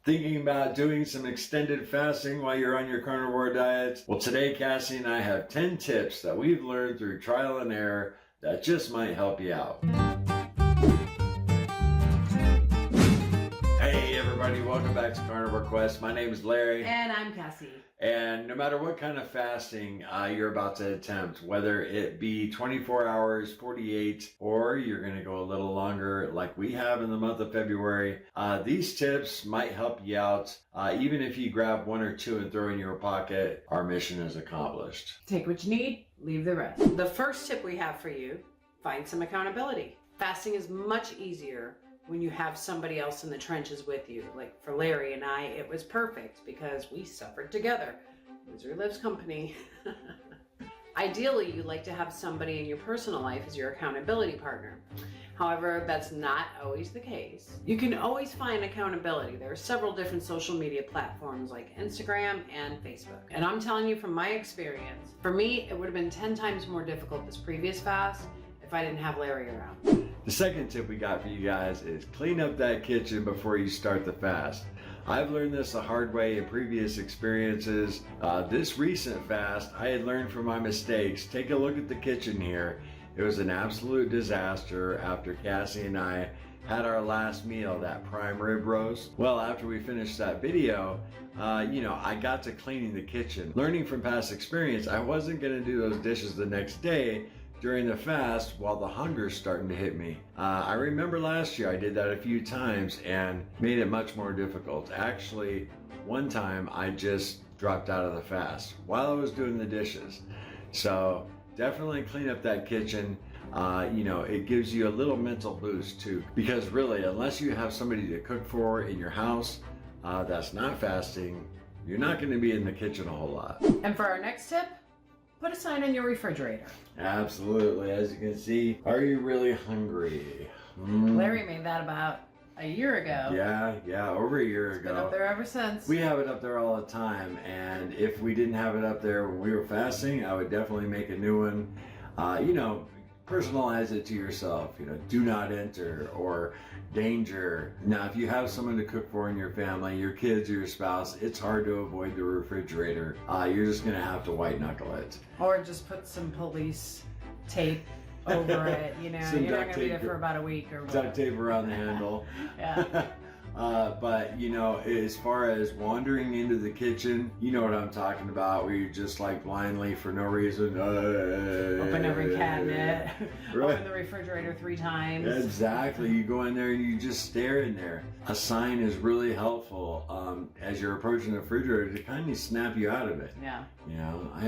Thinking about doing some extended fasting while you're on your carnivore diet? Well, today Cassie and I have 10 tips that we've learned through trial and error that just might help you out. Hey everybody, welcome back to Carnivore Quest. My name is Larry. And I'm Cassie. And no matter what kind of fasting you're about to attempt, whether it be 24 hours, 48, or you're going to go a little longer like we have in the month of February, these tips might help you out. Even if you grab one or two and throw in your pocket, our mission is accomplished. Take what you need, leave the rest. The first tip we have for you, find some accountability. Fasting is much easier when you have somebody else in the trenches with you. Like for Larry and I, it was perfect because we suffered together. Misery loves company. Ideally, you like to have somebody in your personal life as your accountability partner. However, that's not always the case. You can always find accountability. There are several different social media platforms like Instagram and Facebook. And I'm telling you from my experience, for me, it would have been 10 times more difficult this previous fast if I didn't have Larry around. The second tip we got for you guys is clean up that kitchen before you start the fast. I've learned this the hard way in previous experiences. This recent fast, I had learned from my mistakes. Take a look at the kitchen here. It was an absolute disaster after Cassie and I had our last meal, that prime rib roast. Well, after we finished that video, I got to cleaning the kitchen. Learning from past experience, I wasn't gonna do those dishes the next day during the fast while the hunger's starting to hit me. I remember last year I did that a few times and made it much more difficult. Actually, one time I just dropped out of the fast while I was doing the dishes. So definitely clean up that kitchen. It gives you a little mental boost too, because really, unless you have somebody to cook for in your house that's not fasting, you're not gonna be in the kitchen a whole lot. And for our next tip, put a sign on your refrigerator. Absolutely. As you can see, are you really hungry? Larry made that about a year ago. Yeah, over a year ago. Been up there ever since. We have it up there all the time, and if we didn't have it up there when we were fasting, I would definitely make a new one. Personalize it to yourself. Do not enter or danger. Now, if you have someone to cook for in your family, your kids or your spouse, it's hard to avoid the refrigerator. You're just gonna have to white knuckle it. Or just put some police tape over it. You're not gonna be there for about a week or whatever. Duct tape around the handle. Yeah. But as far as wandering into the kitchen, you know what I'm talking about, where you just like blindly for no reason Open every cabinet, right. Open the refrigerator 3 times. Exactly. You go in there and you just stare in there. A sign is really helpful as you're approaching the refrigerator to kind of snap you out of it. Yeah.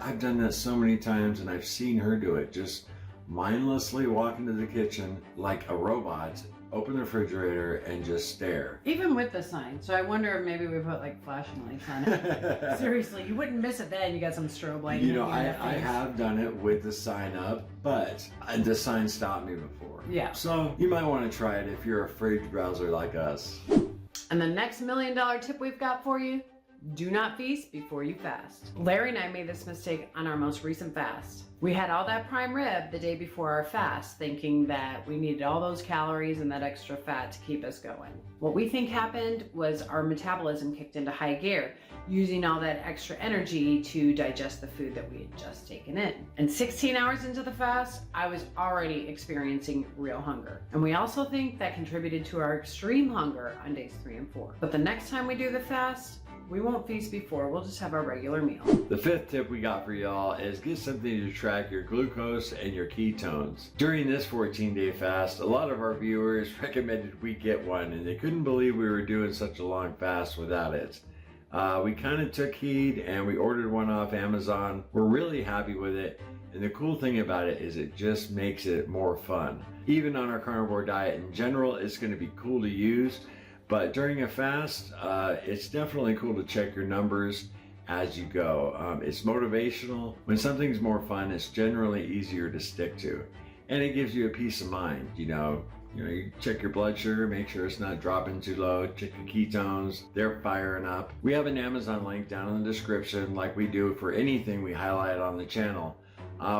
I've done that so many times, and I've seen her do it. Just mindlessly walk into the kitchen like a robot, open the refrigerator, and just stare. Even with the sign. So I wonder if maybe we put like flashing lights on it. Seriously, you wouldn't miss it then. You got some strobe lighting. I have done it with the sign up, but the sign stopped me before. Yeah. So you might want to try it if you're a fridge browser like us. And the next $1 million tip we've got for you, do not feast before you fast. Larry and I made this mistake on our most recent fast. We had all that prime rib the day before our fast, thinking that we needed all those calories and that extra fat to keep us going. What we think happened was our metabolism kicked into high gear, using all that extra energy to digest the food that we had just taken in. And 16 hours into the fast, I was already experiencing real hunger. And we also think that contributed to our extreme hunger on days 3 and 4. But the next time we do the fast, we won't feast before, we'll just have our regular meal. The 5th tip we got for y'all is get something to track your glucose and your ketones. During this 14-day fast, a lot of our viewers recommended we get one, and they couldn't believe we were doing such a long fast without it. We kind of took heed and we ordered one off Amazon. We're really happy with it, and the cool thing about it is it just makes it more fun. Even on our carnivore diet in general, it's going to be cool to use. But during a fast, it's definitely cool to check your numbers as you go. It's motivational. When something's more fun, it's generally easier to stick to. And it gives you a peace of mind. You check your blood sugar, make sure it's not dropping too low. Check your ketones, they're firing up. We have an Amazon link down in the description like we do for anything we highlight on the channel.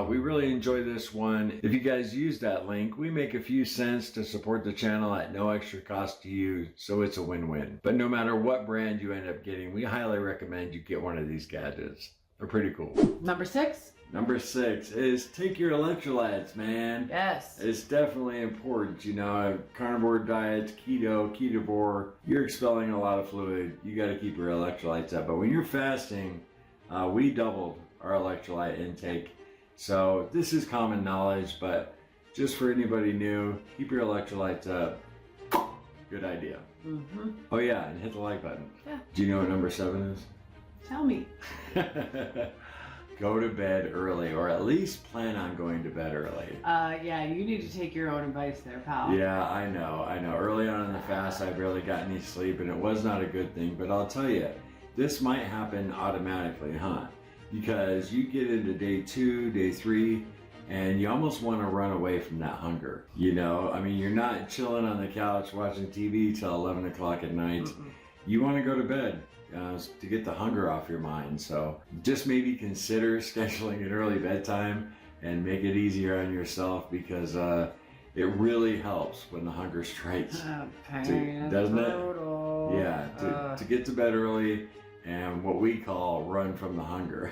We really enjoy this one. If you guys use that link, we make a few cents to support the channel at no extra cost to you, so it's a win-win. But no matter what brand you end up getting, we highly recommend you get one of these gadgets. They're pretty cool. Number 6? Number 6 is take your electrolytes, man. Yes. It's definitely important. You know, carnivore diets, ketovore, you're expelling a lot of fluid. You got to keep your electrolytes up. But when you're fasting, we doubled our electrolyte intake. So this is common knowledge, but just for anybody new, keep your electrolytes up. Good idea. Mm-hmm. Oh yeah, and hit the like button. Yeah. Do you know what number 7 is? Tell me. Go to bed early, or at least plan on going to bed early. Yeah, you need to take your own advice there, pal. Yeah, I know. Early on in the fast, I barely got any sleep, and it was not a good thing. But I'll tell you, this might happen automatically, huh? Because you get into day 2, day 3, and you almost want to run away from that hunger. You know, I mean, you're not chilling on the couch watching TV till 11 o'clock at night. Mm-mm. You want to go to bed. To get the hunger off your mind. So just maybe consider scheduling an early bedtime and make it easier on yourself, because it really helps when the hunger strikes. Doesn't it? Yeah, to get to bed early and what we call run from the hunger.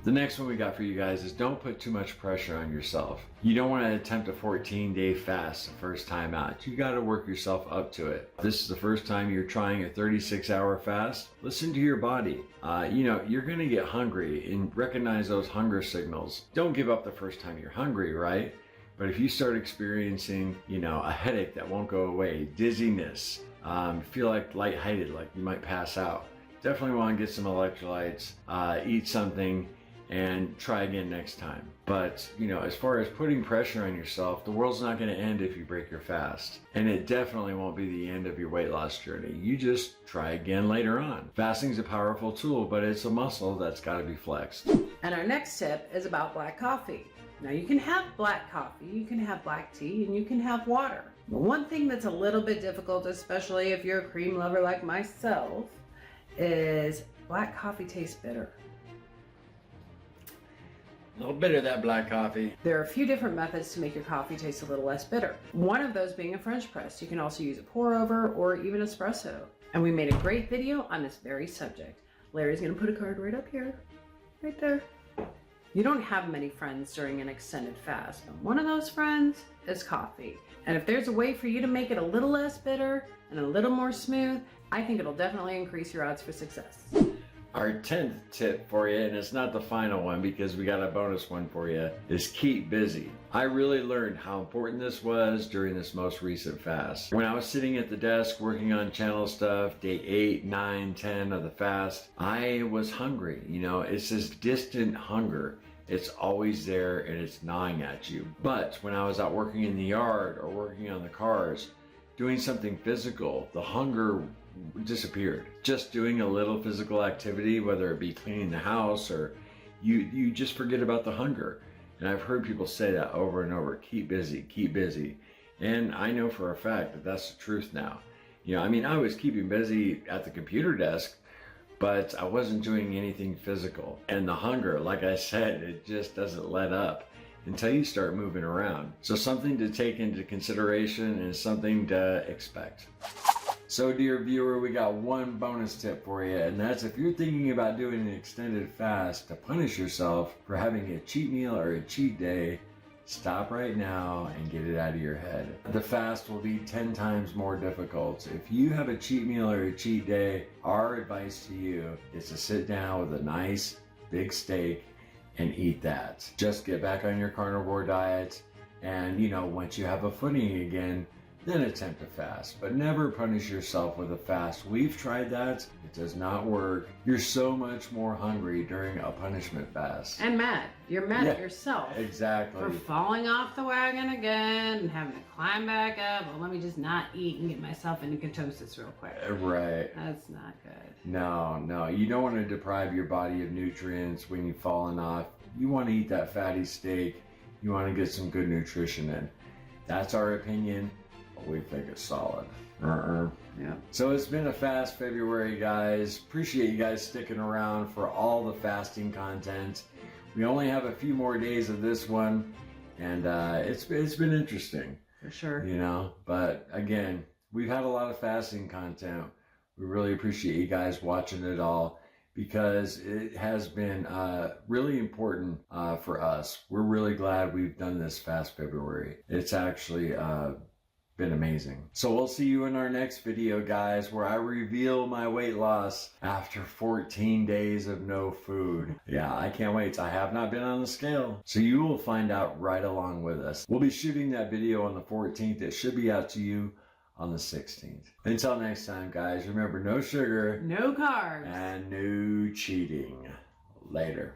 The next one we got for you guys is don't put too much pressure on yourself. You don't want to attempt a 14-day fast the first time out. You got to work yourself up to it. If this is the first time you're trying a 36-hour fast, listen to your body. You know, you're going to get hungry, and recognize those hunger signals. Don't give up the first time you're hungry, right? But if you start experiencing, you know, a headache that won't go away, dizziness, feel like lightheaded, like you might pass out, definitely want to get some electrolytes, eat something, and try again next time. But, you know, as far as putting pressure on yourself, the world's not going to end if you break your fast. And it definitely won't be the end of your weight loss journey. You just try again later on. Fasting's a powerful tool, but it's a muscle that's got to be flexed. And our next tip is about black coffee. Now, you can have black coffee, you can have black tea, and you can have water. But one thing that's a little bit difficult, especially if you're a cream lover like myself, is black coffee tastes bitter. A little bit of that black coffee. There are a few different methods to make your coffee taste a little less bitter. One of those being a French press. You can also use a pour over or even espresso. And we made a great video on this very subject. Larry's gonna put a card right up here, right there. You don't have many friends during an extended fast, but one of those friends is coffee. And if there's a way for you to make it a little less bitter and a little more smooth, I think it'll definitely increase your odds for success. Our 10th tip for you, and it's not the final one because we got a bonus one for you, is keep busy. I really learned how important this was during this most recent fast. When I was sitting at the desk working on channel stuff, day 8, 9, 10 of the fast, I was hungry. You know, it's this distant hunger. It's always there and it's gnawing at you. But when I was out working in the yard or working on the cars, doing something physical, the hunger disappeared. Just doing a little physical activity, whether it be cleaning the house or you just forget about the hunger. And I've heard people say that over and over, keep busy, keep busy. And I know for a fact that that's the truth now. You know, I mean, I was keeping busy at the computer desk, but I wasn't doing anything physical. And the hunger, like I said, it just doesn't let up until you start moving around. So something to take into consideration and something to expect. So dear viewer, we got one bonus tip for you, and that's if you're thinking about doing an extended fast to punish yourself for having a cheat meal or a cheat day, stop right now and get it out of your head. The fast will be 10 times more difficult. If you have a cheat meal or a cheat day, our advice to you is to sit down with a nice big steak and eat that. Just get back on your carnivore diet, and you know, once you have a footing again, then attempt to fast, but never punish yourself with a fast. We've tried that, it does not work. You're so much more hungry during a punishment fast. And mad. You're mad at yourself. Exactly. For falling off the wagon again and having to climb back up. Well, let me just not eat and get myself into ketosis real quick. Right. That's not good. No, you don't want to deprive your body of nutrients when you've fallen off. You want to eat that fatty steak. You want to get some good nutrition in. That's our opinion. We think it's solid. Yeah. So it's been a fast February, guys. Appreciate you guys sticking around for all the fasting content. We only have a few more days of this one, and it's been interesting. For sure. You know, but again, we've had a lot of fasting content. We really appreciate you guys watching it all, because it has been really important for us. We're really glad we've done this fast February. It's actually been amazing. So we'll see you in our next video, guys, where I reveal my weight loss after 14 days of no food. Yeah, I can't wait. I have not been on the scale, so you will find out right along with us. We'll be shooting that video on the 14th. It should be out to you on the 16th. Until next time, guys, remember, no sugar, no carbs, and no cheating. Later.